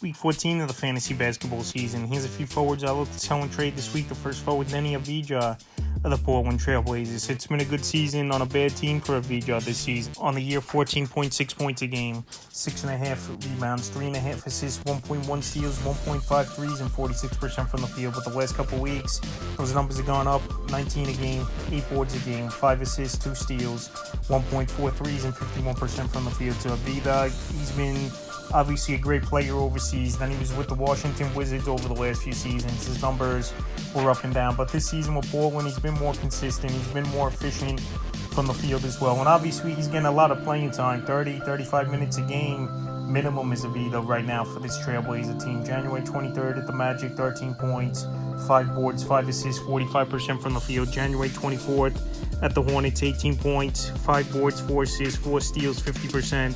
Week 14 of the fantasy basketball season. Here's a few forwards I look to sell and trade this week. The first forward, Deni Avdija of the Portland Trailblazers. It's been a good season on a bad team for Avdija this season. On the year, 14.6 points a game, 6.5 rebounds, 3.5 assists, 1.1 steals, 1.5 threes, and 46% from the field. But the last couple weeks, those numbers have gone up: 19 a game, 8 boards a game, 5 assists, 2 steals, 1.4 threes, and 51% from the field. So Avdija, he's been obviously a great player overseas. Then he was with the Washington Wizards over the last few seasons. His numbers were up and down. But this season with Portland, he's been more consistent. He's been more efficient from the field as well. And obviously, he's getting a lot of playing time, 30, 35 minutes a game. Minimum is Avdija right now for this Trailblazer team. January 23rd at the Magic, 13 points, 5 boards, 5 assists, 45% from the field. January 24th at the Hornets, 18 points, 5 boards, 4 assists, 4 steals, 50%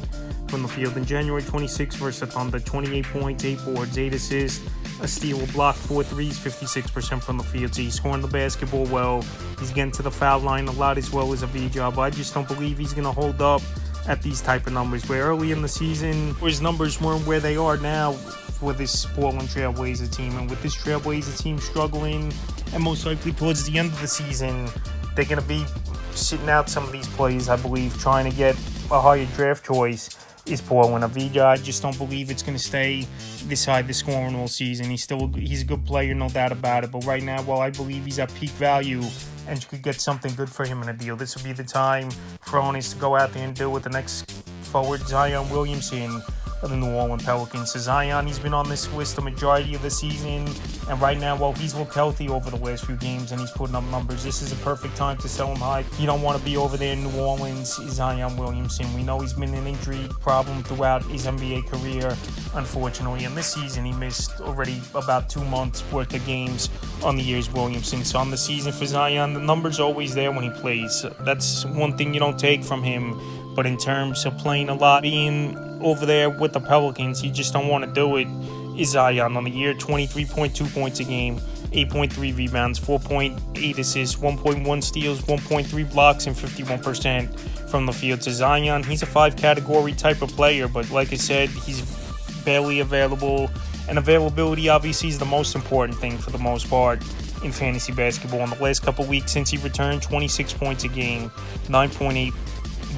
from the field. In January 26th versus the Thunder, 28 points, 8 boards, 8 assists, a steal, a block, 4 threes, 56% from the field. So he's scoring the basketball well. He's getting to the foul line a lot as well as Avdija, but I just don't believe he's going to hold up at these type of numbers, where early in the season his numbers weren't where they are now for this Portland Trailblazer team. And with this Trailblazer team struggling, and most likely towards the end of the season, they're going to be sitting out some of these players, I believe, trying to get a higher draft choice is Portland. Avdija, I just don't believe it's going to stay this high the scoring all season. He's a good player, no doubt about it. But right now, while I believe he's at peak value and you could get something good for him in a deal, this would be the time for owners to go out there and deal with the next forward, Zion Williamson of the New Orleans Pelicans. So Zion, he's been on this list the majority of the season, and right now, while he's looked healthy over the last few games and he's putting up numbers, this is a perfect time to sell him high. You don't want to be over there in New Orleans, Zion Williamson. We know he's been an injury problem throughout his NBA career, unfortunately, and this season he missed already about 2 months worth of games on the year's Williamson. So on the season for Zion, the numbers are always there when he plays. That's one thing you don't take from him. But in terms of playing a lot, being over there with the Pelicans, you just don't want to do it, is Zion. On the year, 23.2 points a game, 8.3 rebounds, 4.8 assists, 1.1 steals, 1.3 blocks, and 51% from the field. So Zion, he's a 5-category type of player, but like I said, he's barely available. And availability, obviously, is the most important thing for the most part in fantasy basketball. In the last couple weeks since he returned, 26 points a game, 9.8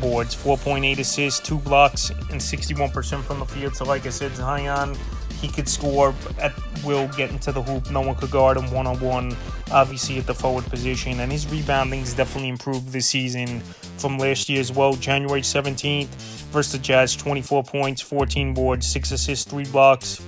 boards, 4.8 assists, 2 blocks, and 61% from the field. So like I said, Zion, he could score at will, get into the hoop. No one could guard him one-on-one, obviously, at the forward position. And his rebounding's definitely improved this season from last year as well. January 17th versus the Jazz, 24 points, 14 boards, 6 assists, 3 blocks,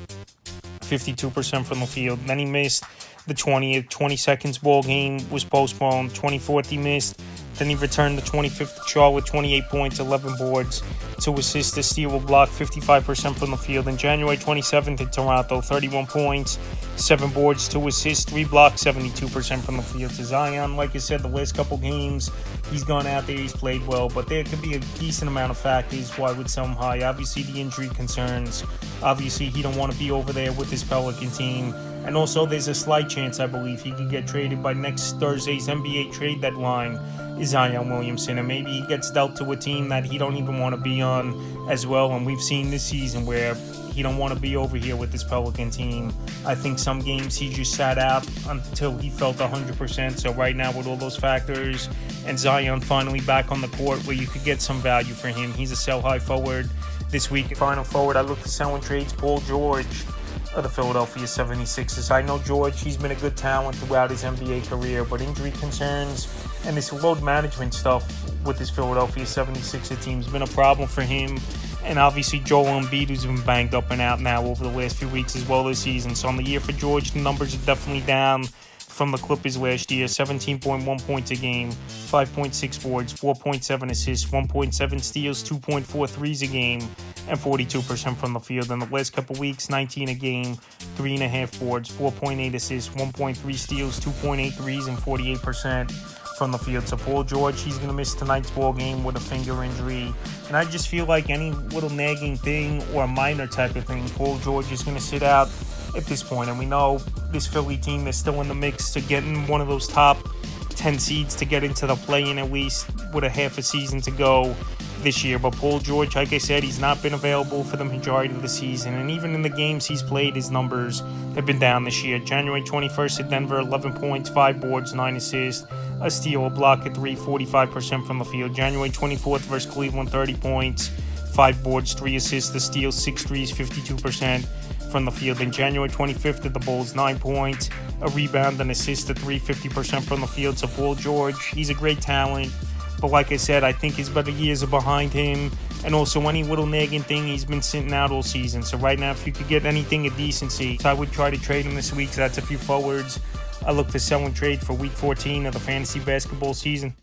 52% from the field. Then he missed the 22nd ball game, was postponed. 24th he missed. Then he returned the 25th to Charlotte, 28 points, 11 boards, 2 assists, a steal, a block, 55% from the field. And January 27th in Toronto, 31 points, 7 boards, 2 assists, 3 blocks, 72% from the field. To Zion, like I said, the last couple games, he's gone out there, he's played well, but there could be a decent amount of factors why I would sell him high. Obviously, the injury concerns. Obviously, he don't want to be over there with his Pelican team. And also, there's a slight chance, I believe, he could get traded by next Thursday's NBA trade deadline, is Zion Williamson. And maybe he gets dealt to a team that he don't even want to be on as well. And we've seen this season where he don't want to be over here with this Pelican team. I think some games he just sat out until he felt 100%. So right now, with all those factors, and Zion finally back on the court where you could get some value for him, he's a sell-high forward this week. Final forward, I look to sell and trades Paul George of the Philadelphia 76ers. I know George, he's been a good talent throughout his NBA career, but injury concerns and this load management stuff with this Philadelphia 76er team has been a problem for him. And obviously Joel Embiid, who's been banged up and out now over the last few weeks as well this season. So on the year for George, the numbers are definitely down from the Clippers last year. 17.1 points a game, 5.6 boards, 4.7 assists, 1.7 steals, 2.4 threes a game, and 42% from the field. In the last couple weeks, 19 a game, 3.5 boards, 4.8 assists, 1.3 steals, 2.8 threes, and 48% from the field. So Paul George, he's going to miss tonight's ball game with a finger injury. And I just feel like any little nagging thing or a minor type of thing, Paul George is going to sit out at this point. And we know this Philly team, they're still in the mix to getting one of those top 10 seeds to get into the play-in at least with a half a season to go this year. But Paul George, like I said, he's not been available for the majority of the season, and even in the games he's played, his numbers have been down this year. January 21st at Denver, 11 points, 5 boards, 9 assists, a steal, a block, a 3, 45% from the field. January 24th versus Cleveland, 30 points, 5 boards, 3 assists, a steal, 6 threes, 52% from the field. In January 25th at the Bulls, 9 points, a rebound, an assist, a 3, 50% from the field. So Paul George, he's a great talent. But like I said, I think his better years are behind him. And also any little nagging thing, he's been sitting out all season. So right now, if you could get anything of decency, I would try to trade him this week. So that's a few forwards I look to sell and trade for week 14 of the fantasy basketball season.